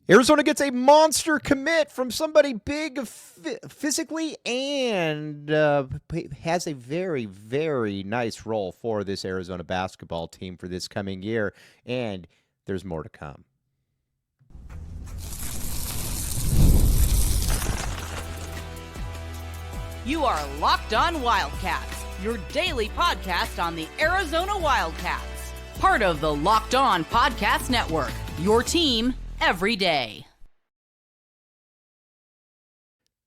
Arizona gets a monster commit from somebody big physically and has a very, very nice role for this Arizona basketball team for this coming year. And there's more to come. You are Locked On Wildcats, your daily podcast on the Arizona Wildcats. Part of the Locked On Podcast Network, your team every day.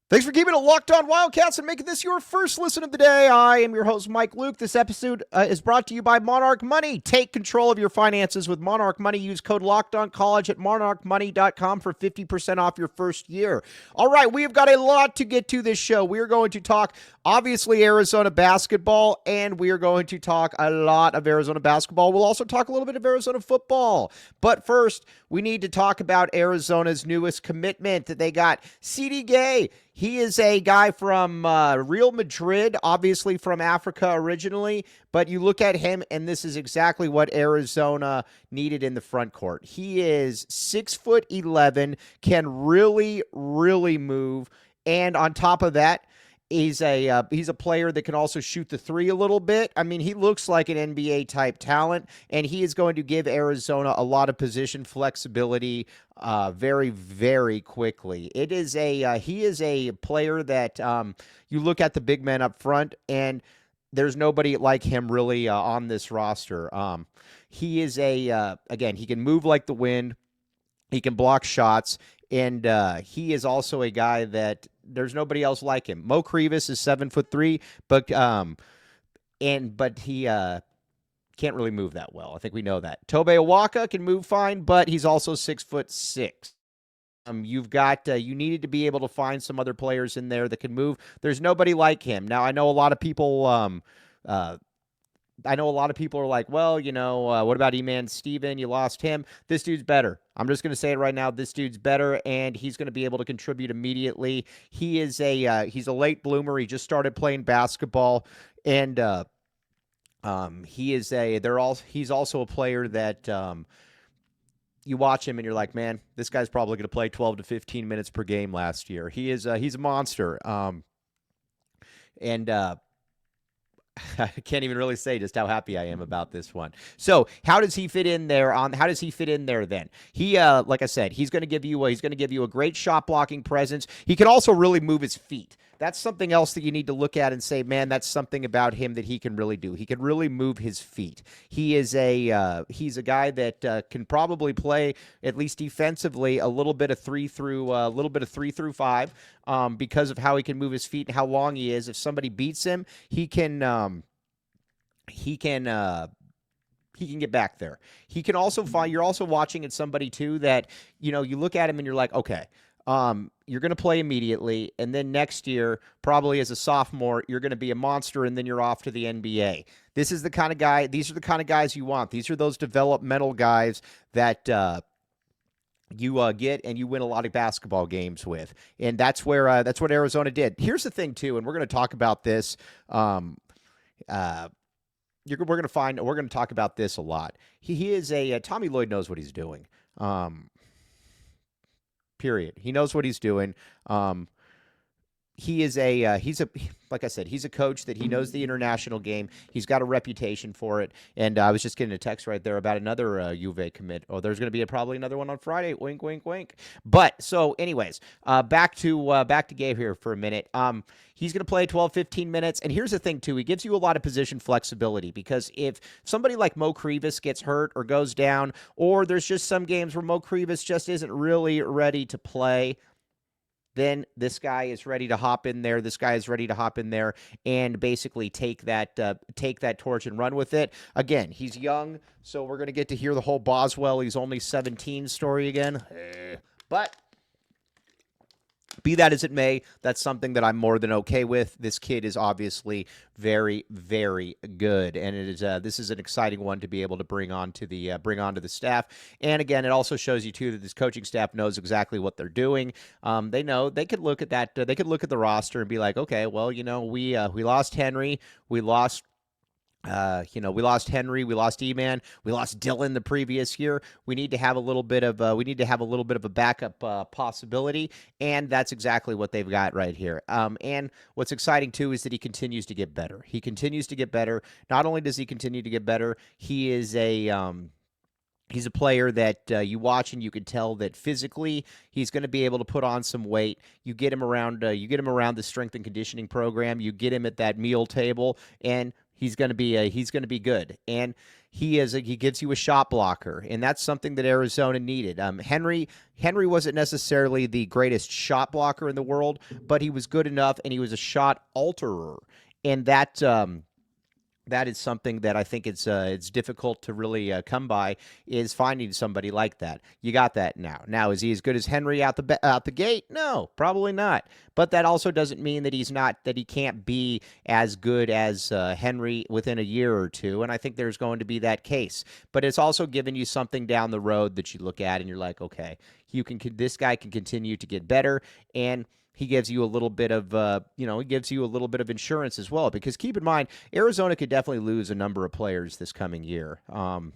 Thanks for keeping it Locked On Wildcats and making this your first listen of the day. I am your host, Mike Luke. This episode is brought to you by Monarch Money. Take control of your finances with Monarch Money. Use code LOCKEDONCollege at monarchmoney.com for 50% off your first year. All right, we have got a lot to get to this show. We are going to talk, obviously, Arizona basketball, and we are going to talk a lot of Arizona basketball. We'll also talk a little bit of Arizona football. But first, we need to talk about Arizona's newest commitment that they got, Sidi Gueye. He is a guy from Real Madrid, obviously from Africa originally, but you look at him, and this is exactly what Arizona needed in the front court. He is 6'11", can really, really move, and on top of that, he's a player that can also shoot the three a little bit. I mean, he looks like an NBA-type talent, and he is going to give Arizona a lot of position flexibility very, very quickly. He is a player that you look at the big men up front, and there's nobody like him really on this roster. He is again, he can move like the wind. He can block shots, and he is also a guy that there's nobody else like him. Mo Krivas is 7'3", but he can't really move that well. I think we know that. Tobe Awaka can move fine, but he's also 6'6". You needed to be able to find some other players in there that can move. There's nobody like him. Now I know a lot of people. I know a lot of people are like, well, what about E-Man Steven? You lost him. This dude's better. I'm just going to say it right now. This dude's better, and he's going to be able to contribute immediately. He's a late bloomer. He just started playing basketball, and he's also a player that you watch him and you're like, man, this guy's probably going to play 12 to 15 minutes per game last year. He's a monster. I can't even really say just how happy I am about this one. So how does he fit in there? Then? He, like I said, he's going to give you a great shot blocking presence. He can also really move his feet. That's something else that you need to look at and say, man, that's something about him that he can really do. He can really move his feet. He's a guy that can probably play, at least defensively, a little bit of 3 through 5 because of how he can move his feet and how long he is. If somebody beats him, he can get back there. He can also find. You're also watching at somebody too that you look at him and you're like, okay. You're going to play immediately, and then next year, probably as a sophomore, you're going to be a monster, and then you're off to the NBA. These are the kind of guys you want. These are those developmental guys that you get and you win a lot of basketball games with, and that's what Arizona did. Here's the thing too, and we're going to talk about this. We're going to talk about this a lot. He is Tommy Lloyd knows what he's doing. Period. He knows what he's doing. Like I said, he's a coach that he knows the international game. He's got a reputation for it. And I was just getting a text right there about another Juve commit. Oh, there's going to be probably another one on Friday. Wink, wink, wink. But so anyways, back to Gabe here for a minute. He's going to play 12, 15 minutes. And here's the thing, too. He gives you a lot of position flexibility because if somebody like Mo Krivas gets hurt or goes down, or there's just some games where Mo Krivas just isn't really ready to play, then this guy is ready to hop in there. This guy is ready to hop in there and basically take that torch and run with it. Again, he's young, so we're going to get to hear the whole Boswell, he's only 17 story again. But be that as it may, that's something that I'm more than okay with. This kid is obviously very, very good, and it is this is an exciting one to be able to bring onto the staff. And again, it also shows you too that this coaching staff knows exactly what they're doing. They know they could look at that. They could look at the roster and be like, okay, well, we lost Henry, we lost We lost Henry, we lost E-Man, we lost Dylan the previous year. We need to have a little bit of a backup possibility, and that's exactly what they've got right here. And what's exciting too is that he continues to get better. He continues to get better. Not only does he continue to get better, he is he's a player that you watch and you can tell that physically he's going to be able to put on some weight. You get him around the strength and conditioning program. You get him at that meal table, and he's going to be good. And he gives you a shot blocker, and that's something that Arizona needed. Henry wasn't necessarily the greatest shot blocker in the world, but he was good enough, and he was a shot alterer, and that is something that I think it's difficult to really come by, is finding somebody like that. You got that now. Now, is he as good as Henry out the gate? No, probably not. But that also doesn't mean that he can't be as good as Henry within a year or two. And I think there's going to be that case. But it's also giving you something down the road that you look at and you're like, okay, this guy can continue to get better, and he gives you a little bit of, insurance as well. Because keep in mind, Arizona could definitely lose a number of players this coming year. And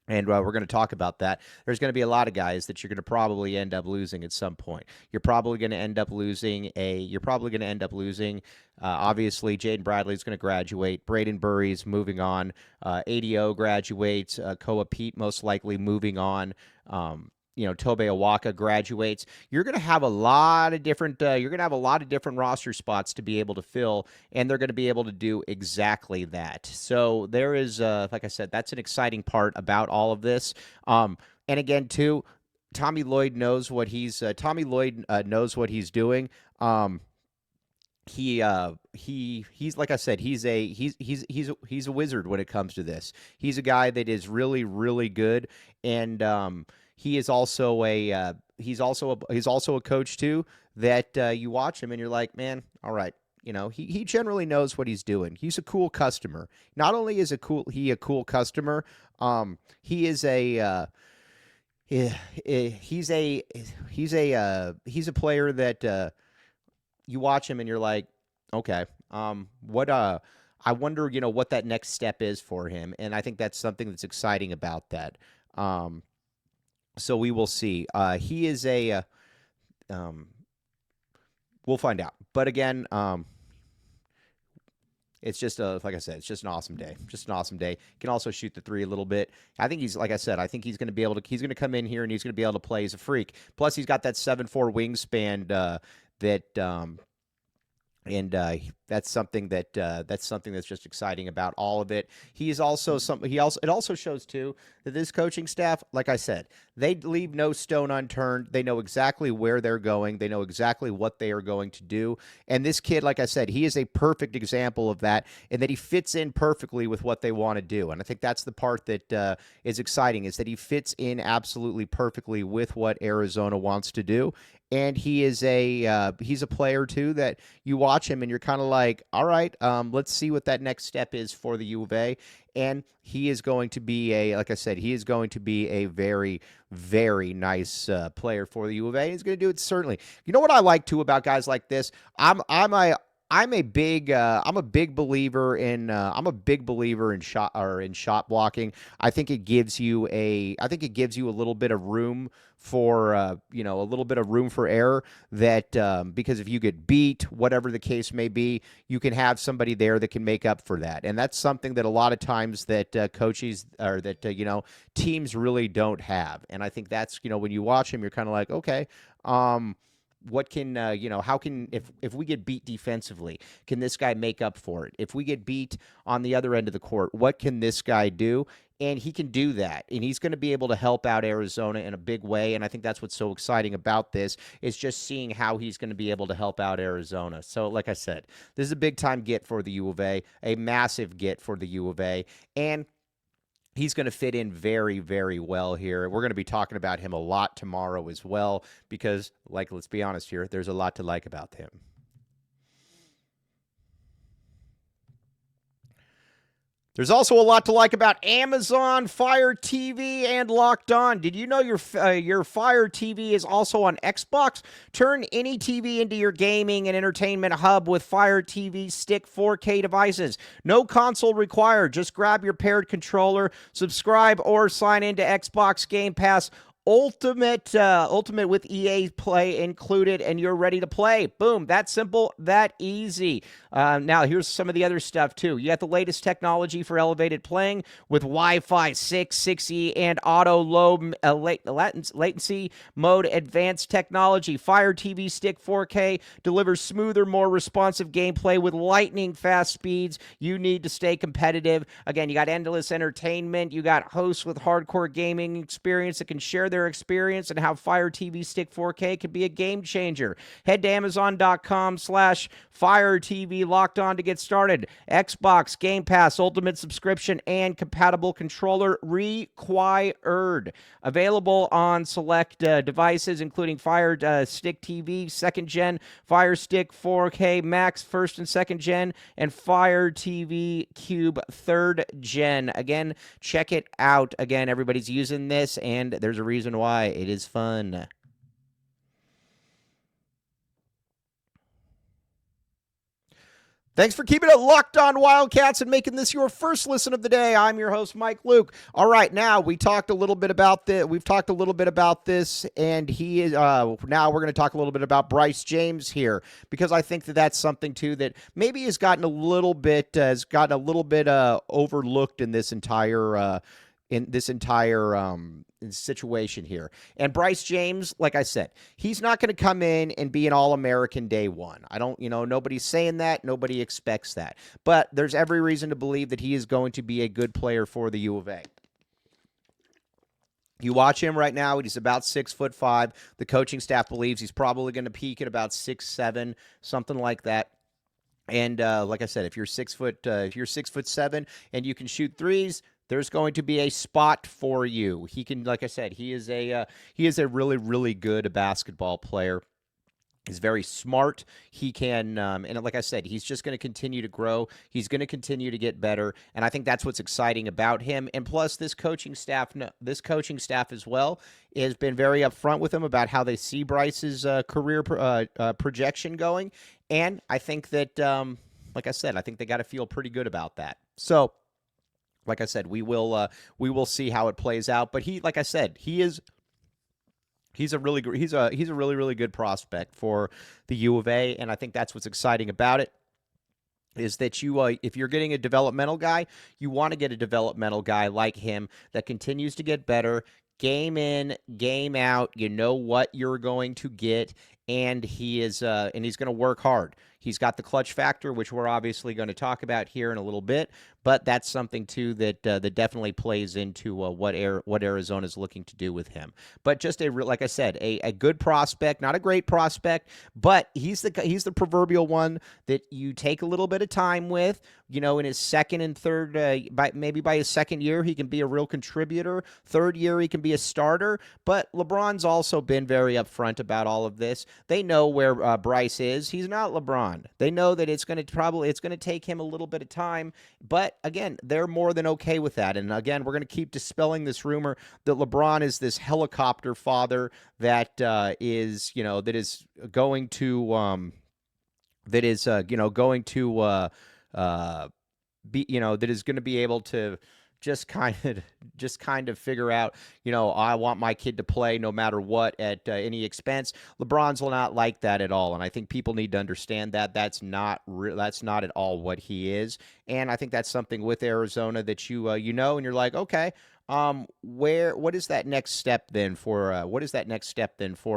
we're going to talk about that. There's going to be a lot of guys that you're going to probably end up losing at some point. You're probably going to end up losing. Obviously, Jaden Bradley's going to graduate. Braden Burry's moving on. ADO graduates. Kona Pete most likely moving on. Tobe Awaka graduates. You're going to have a lot of different roster spots to be able to fill, and they're going to be able to do exactly that. So there is, like I said, that's an exciting part about all of this. And again, too, Tommy Lloyd knows what he's doing. He's like I said, he's a wizard when it comes to this. He's a guy that is really, really good, and he is also he's also a coach too, that you watch him and you're like, man, all right. He generally knows what he's doing. He's a cool customer. Not only is he a cool customer, he's a player that you watch him and you're like, okay, I wonder, what that next step is for him. And I think that's something that's exciting about that. So we will see. He is we'll find out. But again, it's just like I said, it's just an awesome day. Just an awesome day. Can also shoot the three a little bit. I think he's going to come in here and he's going to be able to play as a freak. Plus he's got that 7'4" wingspan, that's something that's just exciting about all of it. It also shows too that this coaching staff, like I said, they leave no stone unturned. They know exactly where they're going. They know exactly what they are going to do. And this kid, like I said, he is a perfect example of that, and that he fits in perfectly with what they want to do. And I think that's the part that is exciting, is that he fits in absolutely perfectly with what Arizona wants to do. And he's a player too that you watch him and you're kind of like, all right, let's see what that next step is for the U of A. And he is going to be like I said, he is going to be a very, very nice player for the U of A. He's going to do it, certainly. You know what I like too about guys like this? I'm a big believer in shot blocking. I think it gives you a little bit of room for error, that because if you get beat, whatever the case may be, you can have somebody there that can make up for that. And that's something that a lot of times that coaches or that teams really don't have. And I think that's, when you watch him, you're kind of like, okay, what can how can, if we get beat defensively, can this guy make up for it? If we get beat on the other end of the court, what can this guy do? And he can do that, and he's going to be able to help out Arizona in a big way. And I think that's what's so exciting about this, is just seeing how he's going to be able to help out Arizona. So like I said, this is a big time get for the U of A massive get for the U of A, and he's going to fit in very, very well here. We're going to be talking about him a lot tomorrow as well, because, let's be honest here, there's a lot to like about him. There's also a lot to like about Amazon, Fire TV, and Locked On. Did you know your Fire TV is also on Xbox? Turn any TV into your gaming and entertainment hub with Fire TV Stick 4K devices. No console required. Just grab your paired controller, subscribe, or sign into Xbox Game Pass Ultimate with EA Play included, and you're ready to play. Boom, that simple, that easy. Now, here's some of the other stuff, too. You got the latest technology for elevated playing with Wi-Fi 6, 6E, and auto low latency mode advanced technology. Fire TV Stick 4K delivers smoother, more responsive gameplay with lightning-fast speeds you need to stay competitive. Again, you got endless entertainment. You got hosts with hardcore gaming experience that can share their experience and how Fire TV Stick 4K can be a game changer. Head to Amazon.com/Fire TV Locked On to get started. Xbox, Game Pass, Ultimate subscription, and compatible controller required. Available on select devices, including Fire Stick TV, 2nd Gen, Fire Stick 4K Max, 1st and 2nd Gen, and Fire TV Cube, 3rd Gen. Again, check it out. Again, everybody's using this, and there's a reason why. It is fun. Thanks for keeping it locked on Wildcats and making this your first listen of the day. I'm your host, Mike Luke. All right, now we've talked a little bit about this, and he is now we're going to talk a little bit about Bryce James here, because I think that that's something too that maybe has gotten a little bit overlooked in this entire situation here. And Bryce James, like I said, he's not going to come in and be an All-American day one. Nobody's saying that. Nobody expects that. But there's every reason to believe that he is going to be a good player for the U of A. You watch him right now, he's about 6'5". The coaching staff believes he's probably going to peak at about 6'7", something like that. And like I said, if you're 6'7" and you can shoot threes, there's going to be a spot for you. He can, like I said, he is a really, really good basketball player. He's very smart. He can, and like I said, he's just going to continue to grow. He's going to continue to get better, and I think that's what's exciting about him. And plus, this coaching staff as well has been very upfront with him about how they see Bryce's career projection going. And I think that, like I said, I think they got to feel pretty good about that. So, like I said, we will see how it plays out. But he's a really good prospect for the U of A, and I think that's what's exciting about it. Is that if you're getting a developmental guy, you want to get a developmental guy like him that continues to get better, game in, game out. You know what you're going to get, and he's going to work hard. He's got the clutch factor, which we're obviously going to talk about here in a little bit, but that's something too that definitely plays into what Arizona is looking to do with him. But just like I said, a good prospect, not a great prospect, but he's the proverbial one that you take a little bit of time with. In his second and third, by his second year, he can be a real contributor. Third year, he can be a starter. But LeBron's also been very upfront about all of this. They know where Bryce is. He's not LeBron. They know that it's going to take him a little bit of time. But again, they're more than okay with that. And again, we're going to keep dispelling this rumor that LeBron is this helicopter father that is going to be able to just kind of figure out, I want my kid to play no matter what at any expense. LeBron's not like that at all, and I think people need to understand that that's not at all what he is. And I think that's something with Arizona that and you're like, okay. What is that next step then for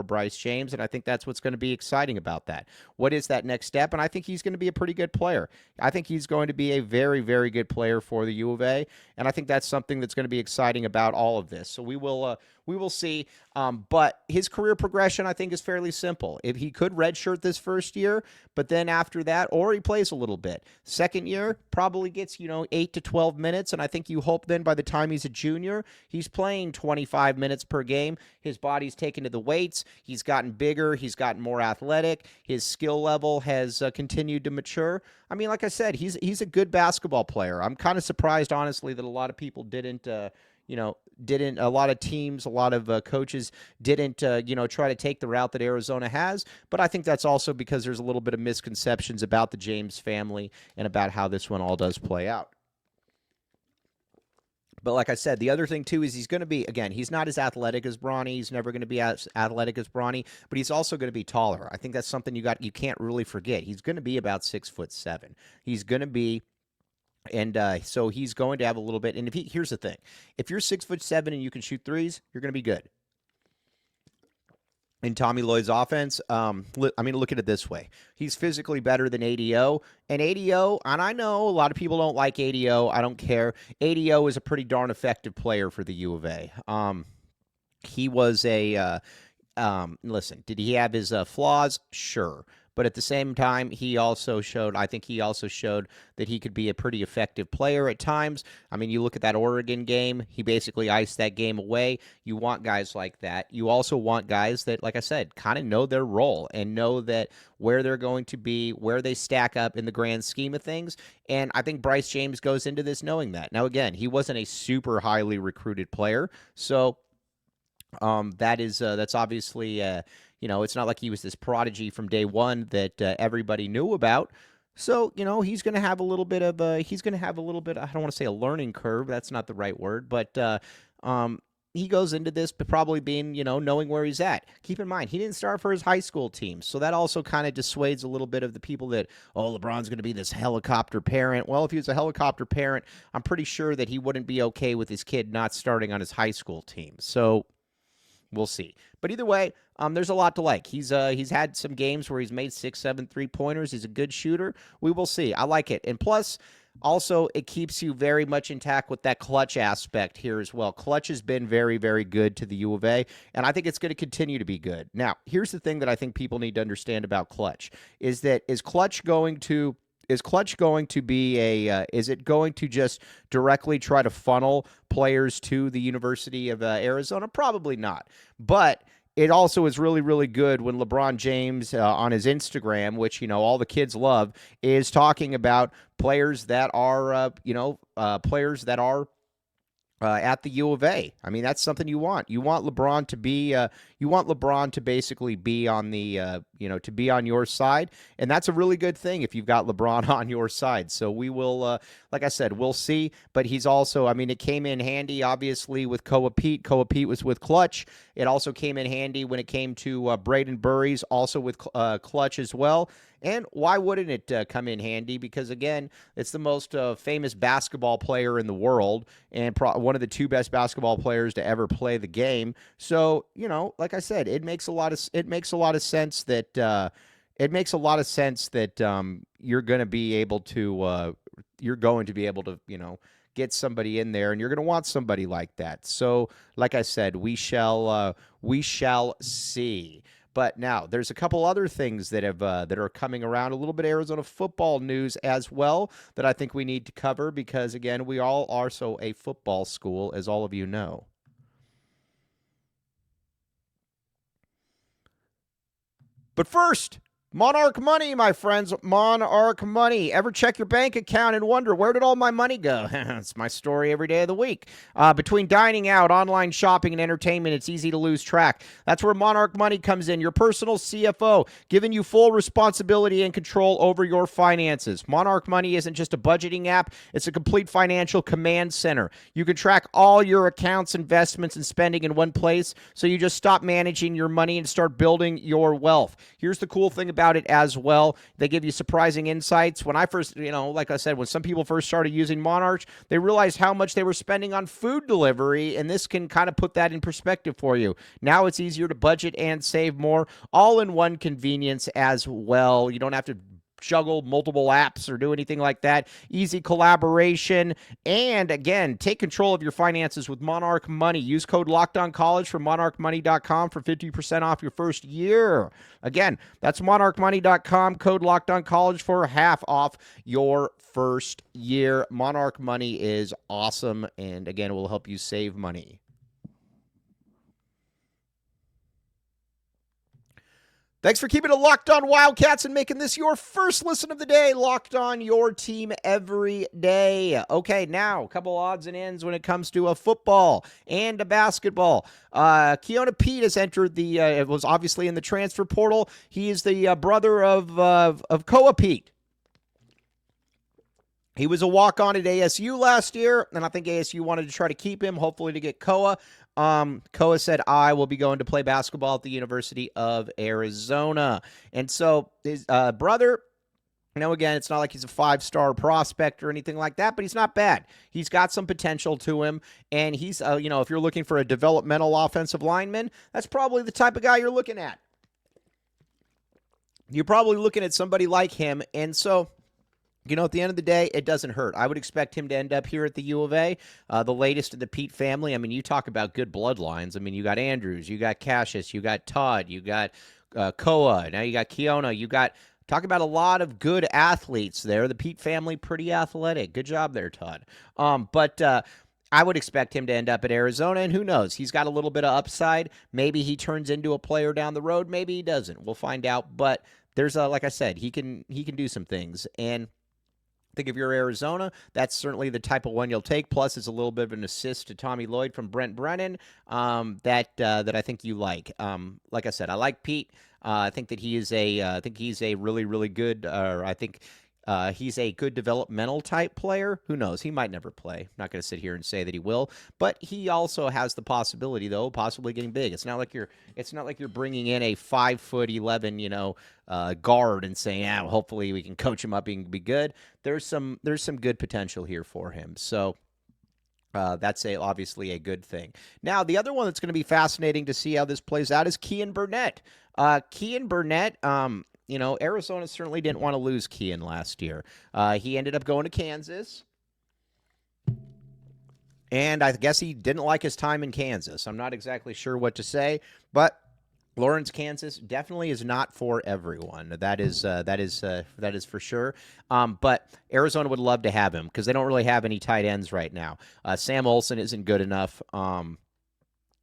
Bryce James? And I think that's what's going to be exciting about that. What is that next step? And I think he's going to be a pretty good player. I think he's going to be a very, very good player for the U of A. And I think that's something that's going to be exciting about all of this. So we will see. But his career progression, I think, is fairly simple. If he could redshirt this first year, but then after that, or he plays a little bit. Second year, probably gets, 8 to 12 minutes. And I think you hope then by the time he's a junior, Jr., he's playing 25 minutes per game. His body's taken to the weights. He's gotten bigger. He's gotten more athletic. His skill level has continued to mature. I mean, like I said, he's a good basketball player. I'm kind of surprised, honestly, that a lot of people didn't a lot of teams, a lot of coaches didn't, try to take the route that Arizona has. But I think that's also because there's a little bit of misconceptions about the James family and about how this one all does play out. But like I said, the other thing, too, is he's going to be, again, he's not as athletic as Bronny. He's never going to be as athletic as Bronny, but he's also going to be taller. I think that's something you can't really forget. He's going to be about 6'7". He's going to be, and so he's going to have a little bit. And here's the thing. If you're 6'7" and you can shoot threes, you're going to be good. In Tommy Lloyd's offense, look at it this way. He's physically better than ADO. And ADO, and I know a lot of people don't like ADO. I don't care. ADO is a pretty darn effective player for the U of A. He was listen, did he have his flaws? Sure. But at the same time, I think he also showed that he could be a pretty effective player at times. I mean, you look at that Oregon game, he basically iced that game away. You want guys like that. You also want guys that, like I said, kind of know their role and know that where they're going to be, where they stack up in the grand scheme of things. And I think Bryce James goes into this knowing that. Now, again, he wasn't a super highly recruited player, so that's obviously it's not like he was this prodigy from day one that everybody knew about. So, he's going to have a little bit of I don't want to say a learning curve. That's not the right word, but he goes into this probably being, knowing where he's at. Keep in mind, he didn't start for his high school team. So that also kind of dissuades a little bit of the people that, LeBron's going to be this helicopter parent. Well, if he was a helicopter parent, I'm pretty sure that he wouldn't be okay with his kid not starting on his high school team. So we'll see. But either way, there's a lot to like. He's had some games where he's made 6-7 3-pointers. He's a good shooter. We will see. I like it. And plus, also, it keeps you very much intact with that Klutch aspect here as well. Klutch has been very, very good to the U of A, and I think it's going to continue to be good. Now, here's the thing that I think people need to understand about Klutch, is Klutch going to be is it going to just directly try to funnel players to the University of Arizona? Probably not. But it also is really, really good when LeBron James on his Instagram, which, all the kids love, is talking about players that are, at the U of A. I mean, that's something you want. You want LeBron to be, basically be on the, to be on your side. And that's a really good thing if you've got LeBron on your side. So we will, like I said, we'll see. But he's also, it came in handy, obviously, with Kona Pete. Kona Pete was with Klutch. It also came in handy when it came to Braden Burries, also with Klutch as well. And why wouldn't it come in handy? Because, again, it's the most famous basketball player in the world and one of the two best basketball players to ever play the game. So, like I said, it makes a lot of sense that you're going to be able to get somebody in there, and you're going to want somebody like that. So, like I said, we shall see. But now there's a couple other things that are coming around, a little bit of Arizona football news as well that I think we need to cover because, again, we all are so a football school, as all of you know. But first, Monarch Money, my friends. Monarch Money. Ever check your bank account and wonder, where did all my money go? It's my story every day of the week. Between dining out, online shopping, and entertainment, it's easy to lose track. That's where Monarch Money comes in, your personal CFO, giving you full responsibility and control over your finances. Monarch Money isn't just a budgeting app. It's a complete financial command center. You can track all your accounts, investments, and spending in one place, so you just stop managing your money and start building your wealth. Here's the cool thing about it as well. They give you surprising insights. When I first, like I said, when some people first started using Monarch, they realized how much they were spending on food delivery, and this can kind of put that in perspective for you. Now it's easier to budget and save more, all in one convenience as well. You don't have to juggle multiple apps or do anything like that. Easy collaboration. And again, take control of your finances with Monarch Money. Use code LOCKEDONCollege from monarchmoney.com for 50% off your first year. Again, that's monarchmoney.com, code LOCKEDONCollege for half off your first year. Monarch Money is awesome, and again, it will help you save money. Thanks for keeping it Locked On Wildcats and making this your first listen of the day. Locked On, your team every day. Okay, now a couple odds and ends when it comes to a football and a basketball. Kona Pete has entered was obviously in the transfer portal. He is the brother of Kona Pete. He was a walk-on at ASU last year, and I think ASU wanted to try to keep him, hopefully to get Koa. Koa said, I will be going to play basketball at the University of Arizona. And so his brother, again, it's not like he's a five-star prospect or anything like that, but he's not bad. He's got some potential to him, and he's, if you're looking for a developmental offensive lineman, that's probably the type of guy you're looking at. You're probably looking at somebody like him, and so at the end of the day, it doesn't hurt. I would expect him to end up here at the U of A, the latest in the Pete family. I mean, you talk about good bloodlines. I mean, you got Andrews, you got Cassius, you got Todd, you got Koa, now you got Keona, talk about a lot of good athletes there. The Pete family, pretty athletic. Good job there, Todd. But I would expect him to end up at Arizona, and who knows? He's got a little bit of upside. Maybe he turns into a player down the road. Maybe he doesn't. We'll find out. But there's like I said, he can do some things. And I think if you're Arizona, that's certainly the type of one you'll take. Plus, it's a little bit of an assist to Tommy Lloyd from Brent Brennan that I think you like. Like I said, I like Pete. I think that he's a really, really good. He's a good developmental type player. Who knows? He might never play. I'm not going to sit here and say that he will, but he also has the possibility, though, possibly getting big. It's not like you're bringing in a 5'11", guard and saying, hopefully we can coach him up and be good. There's some good potential here for him. So that's obviously a good thing. Now, the other one that's going to be fascinating to see how this plays out is Kean Burnett. Kean Burnett, Arizona certainly didn't want to lose Kean last year. He ended up going to Kansas, and I guess he didn't like his time in Kansas. I'm not exactly sure what to say, but Lawrence, Kansas definitely is not for everyone. That is for sure. But Arizona would love to have him because they don't really have any tight ends right now. Sam Olsen isn't good enough.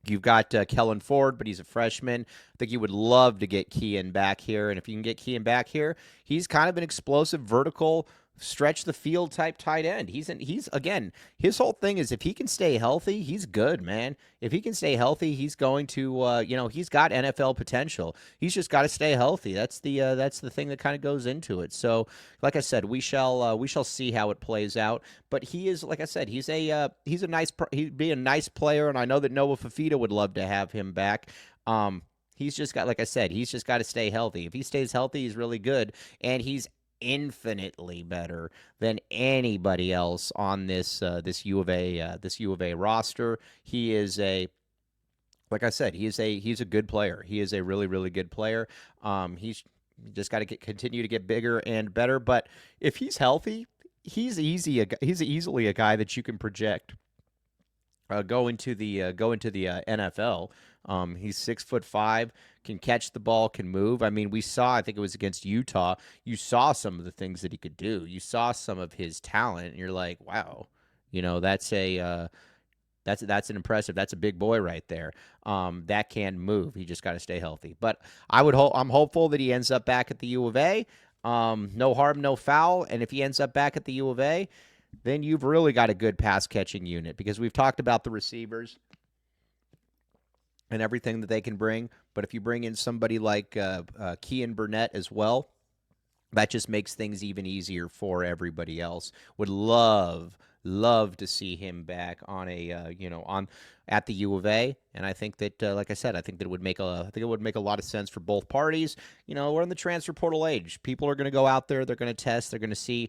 You've got Kellen Ford, but he's a freshman. I think you would love to get Kean back here. And if you can get Kean back here, he's kind of an explosive vertical stretch the field type tight end. He's again, his whole thing is if he can stay healthy, he's good, man. If he can stay healthy, he's going to he's got NFL potential. He's just got to stay healthy. That's the thing that kind of goes into it. So, like I said, we shall see how it plays out. But he is, like I said, he'd be a nice player, and I know that Noah Fafita would love to have him back. He's just got, like I said, he's just got to stay healthy. If he stays healthy, he's really good, and he's infinitely better than anybody else on this U of A roster. He is like I said, he's a good player. He is a really, really good player. He's just got to continue to get bigger and better. But if he's healthy, he's easily a guy that you can project go into the NFL. He's 6'5", can catch the ball, can move. I mean, we saw, I think it was against Utah, you saw some of the things that he could do. You saw some of his talent, and you're like, wow, that's an impressive. That's a big boy right there. That can move. He just got to stay healthy. But I'm hopeful that he ends up back at the U of A. No harm, no foul. And if he ends up back at the U of A, then you've really got a good pass catching unit because we've talked about the receivers and everything that they can bring. But if you bring in somebody like Kean Burnett as well, that just makes things even easier for everybody else. Would love to see him back on at the U of A, and I think that, like I said, I think it would make a lot of sense for both parties. We're in the transfer portal age. People are going to go out there, they're going to test, they're going to see,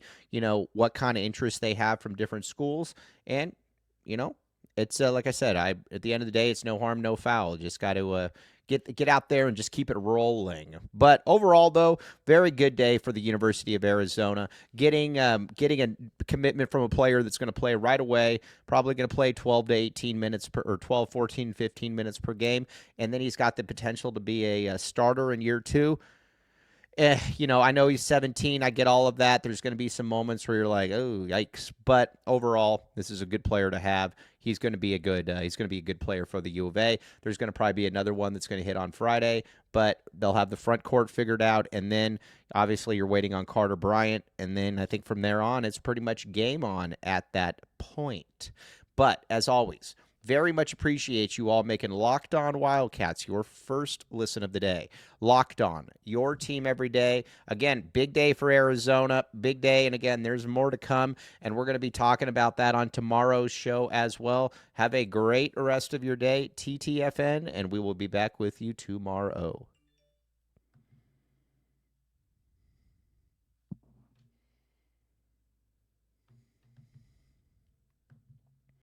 what kind of interest they have from different schools, and it's like I said, at the end of the day, it's no harm, no foul. Just got to get out there and just keep it rolling. But overall, though, very good day for the University of Arizona. Getting a commitment from a player that's going to play right away, probably going to play 12 to 18 minutes or 12, 14, 15 minutes per game, and then he's got the potential to be a starter in year 2. I know he's 17. I get all of that. There's going to be some moments where you're like, oh, yikes. But overall, this is a good player to have. He's going to be a good player for the U of A. There's going to probably be another one that's going to hit on Friday, but they'll have the front court figured out. And then obviously you're waiting on Carter Bryant. And then I think from there on, it's pretty much game on at that point. But as always, very much appreciate you all making Locked On Wildcats your first listen of the day. Locked On, your team every day. Again, big day for Arizona, big day. And again, there's more to come, and we're going to be talking about that on tomorrow's show as well. Have a great rest of your day, TTFN, and we will be back with you tomorrow.